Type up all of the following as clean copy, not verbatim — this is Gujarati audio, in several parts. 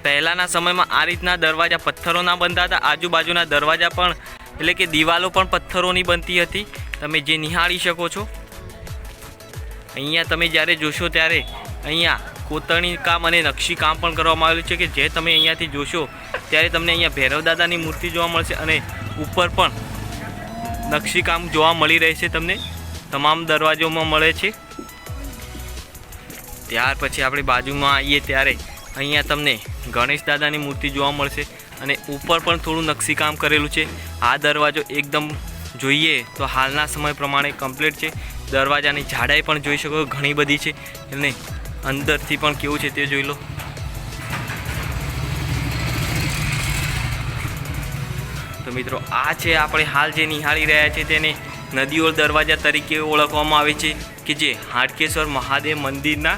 પહેલાના સમયમાં આ રીતના દરવાજા પથ્થરોના બનતા હતા। આજુબાજુના દરવાજા પણ એટલે કે દિવાલો પણ પથ્થરોની બનતી હતી। તમે જે નિહાળી શકો છો। અહીંયા તમે જ્યારે જોશો ત્યારે અહીંયા કોતરણી કામ અને નકશી કામ પણ કરવામાં આવેલું છે કે જે તમે અહીંયાથી જોશો ત્યારે તમને અહીંયા ભૈરવ દાદાની મૂર્તિ જોવા મળશે અને ઉપર પણ નકશી કામ જોવા મળી રહેશે। તમને તમામ દરવાજોમાં મળે છે। ત્યાર પછી આપણે બાજુમાં આવીએ ત્યારે અહીંયા તમને ગણેશ દાદાની મૂર્તિ જોવા મળશે અને ઉપર પણ થોડું નકશીકામ કરેલું છે। આ દરવાજો એકદમ જોઈએ તો હાલના સમય પ્રમાણે કમ્પ્લીટ છે। દરવાજાની જાડાઈ પણ જોઈ શકો ઘણી બધી છે અને અંદરથી પણ કેવું છે તે જોઈ લો। તો મિત્રો આ છે આપણે હાલ જે નિહાળી રહ્યા છે તેને નદીઓળ દરવાજા તરીકે ઓળખવામાં આવે છે કે જે હાટકેશ્વર મહાદેવ મંદિરના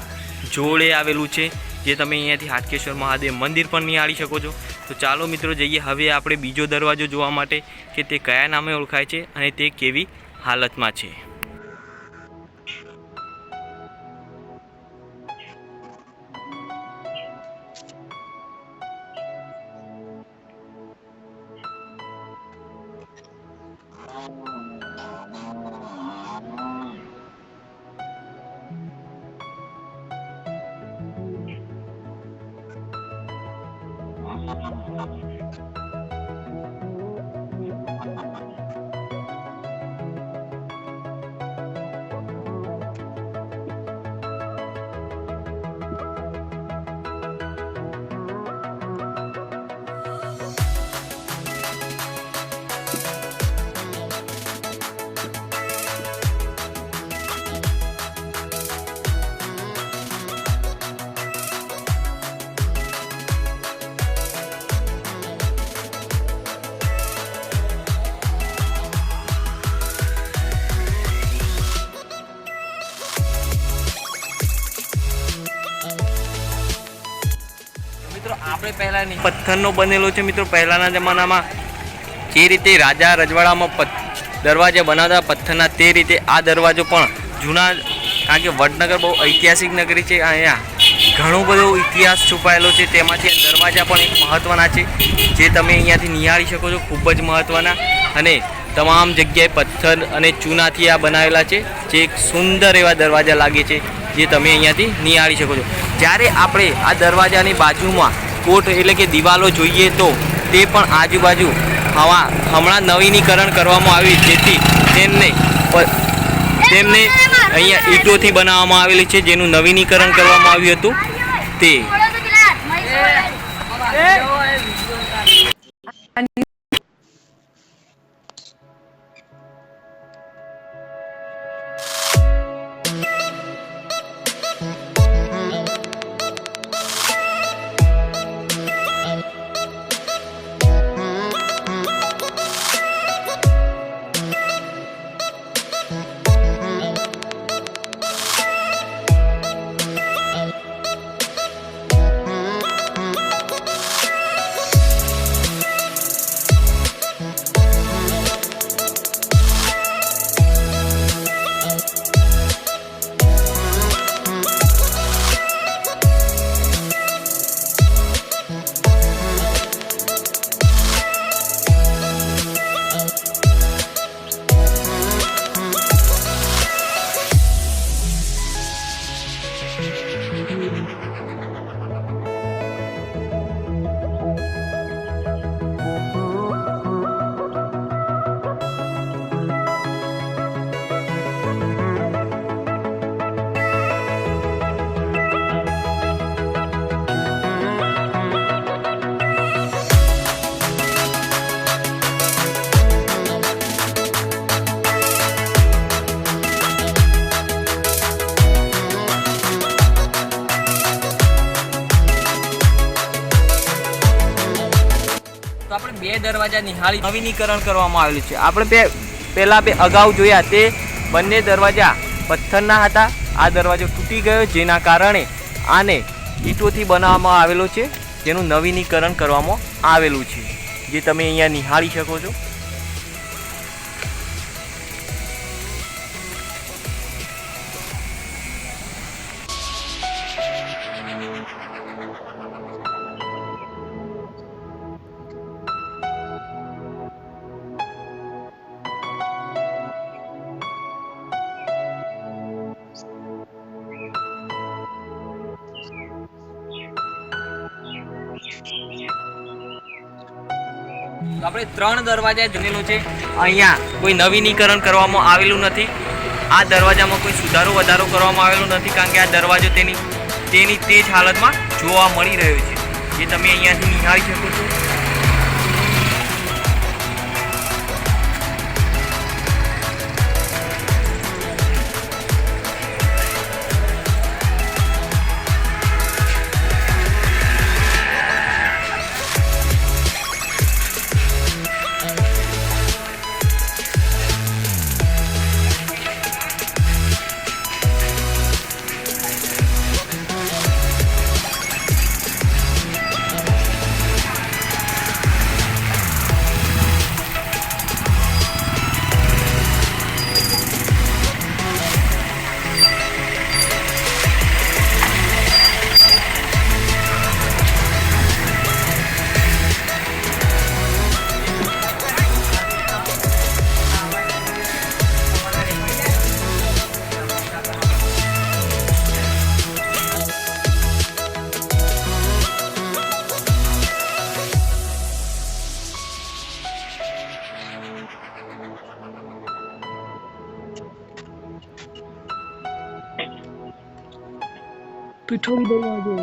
જોડે આવેલું છે। જે તમે અહીંયાથી હાટકેશ્વર મહાદેવ મંદિર પણ નિહાળી શકો છો। તો ચાલો મિત્રો જઈએ હવે આપણે બીજો દરવાજો જોવા માટે કે તે કયા નામે ઓળખાય છે અને તે કેવી હાલતમાં છે। આપણે પહેલાંની પથ્થરનો બનેલો છે મિત્રો। પહેલાંના જમાનામાં જે રીતે રાજા રજવાડામાં દરવાજા બનાવતા પથ્થરના તે રીતે આ દરવાજો પણ જૂના, કારણ કે વડનગર બહુ ઐતિહાસિક નગરી છે। અહીંયા ઘણો બધો ઇતિહાસ છુપાયેલો છે। તેમાંથી દરવાજા પણ એક મહત્ત્વના છે જે તમે અહીંયાથી નિહાળી શકો છો। ખૂબ જ મહત્ત્વના અને તમામ જગ્યાએ પથ્થર અને ચૂનાથી આ બનાવેલા છે જે એક સુંદર એવા દરવાજા લાગે છે જે તમે અહીંયાથી નિહાળી શકો છો। જ્યારે આપણે આ દરવાજાની બાજુમાં કોટ એટલે કે દિવાલો જોઈએ તો તે પણ આજુબાજુ હમણાં નવીનીકરણ કરવામાં આવ્યું જેથી તેમને અહીંયા ઈંટોથી બનાવવામાં આવેલી છે જેનું નવીનીકરણ કરવામાં આવ્યું હતું તે। તો આપણે બે દરવાજા નિહાળી નવીનીકરણ કરવામાં આવેલું છે। આપણે પહેલાં અગાઉ જોયા તે બંને દરવાજા પથ્થરના હતા। આ દરવાજો તૂટી ગયો જેના કારણે આને ઈંટોથી બનાવવામાં આવેલો છે જેનું નવીનીકરણ કરવામાં આવેલું છે જે તમે અહીંયા નિહાળી શકો છો। તો આપણે 3 દરવાજા બનેલો છે. અહીંયા કોઈ નવીનીકરણ કરવામાં આવેલું નથી. આ દરવાજામાં કોઈ સુધારો વધારો કરવામાં આવેલો નથી, કારણ કે આ દરવાજો તેની તે જ હાલતમાં જોવા મળી રહ્યો છે, જે તમે અહીંયાથી નિહાળી શકો છો. पिठोरी दरवाजे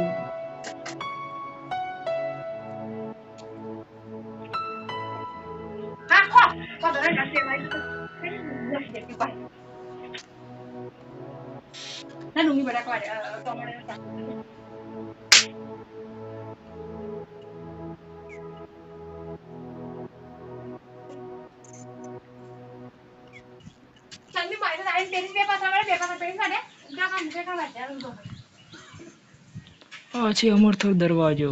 આ છે અમરથલ દરવાજો.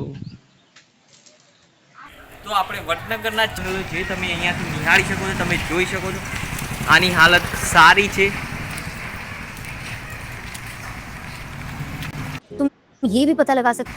તો આપણે વડનગરના ચેનલો જે તમે અહીંયાથી નિહાળી શકો છો, તમે જોઈ શકો છો આની હાલત સારી છે. तुम ये भी पता लगा सकते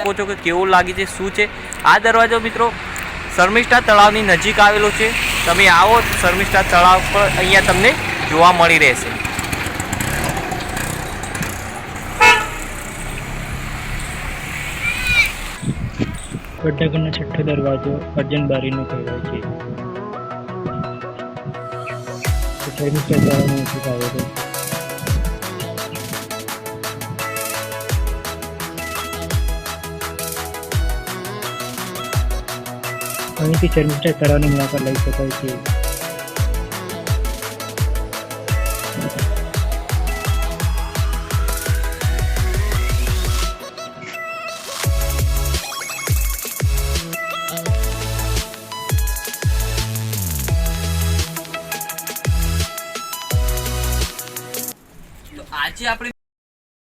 શકો છો કે કેવો લાગે છે, શું છે આ દરવાજો. મિત્રો શર્મિષ્ઠા તળાવની નજીક આવેલો છે. તમે આવો શર્મિષ્ઠા તળાવ પર, અહીંયા તમને જોવા મળી રહેશે. વડનગરનો છઠ્ઠો દરવાજો અર્જન બારીનો કહેવાય છે. શર્મિષ્ઠા તળાવની નજીક આવેલો. અહીંથી શર્મિષ્ઠા તળાવની મુલાકાત લઈ શકાય છે. નીચે આપણે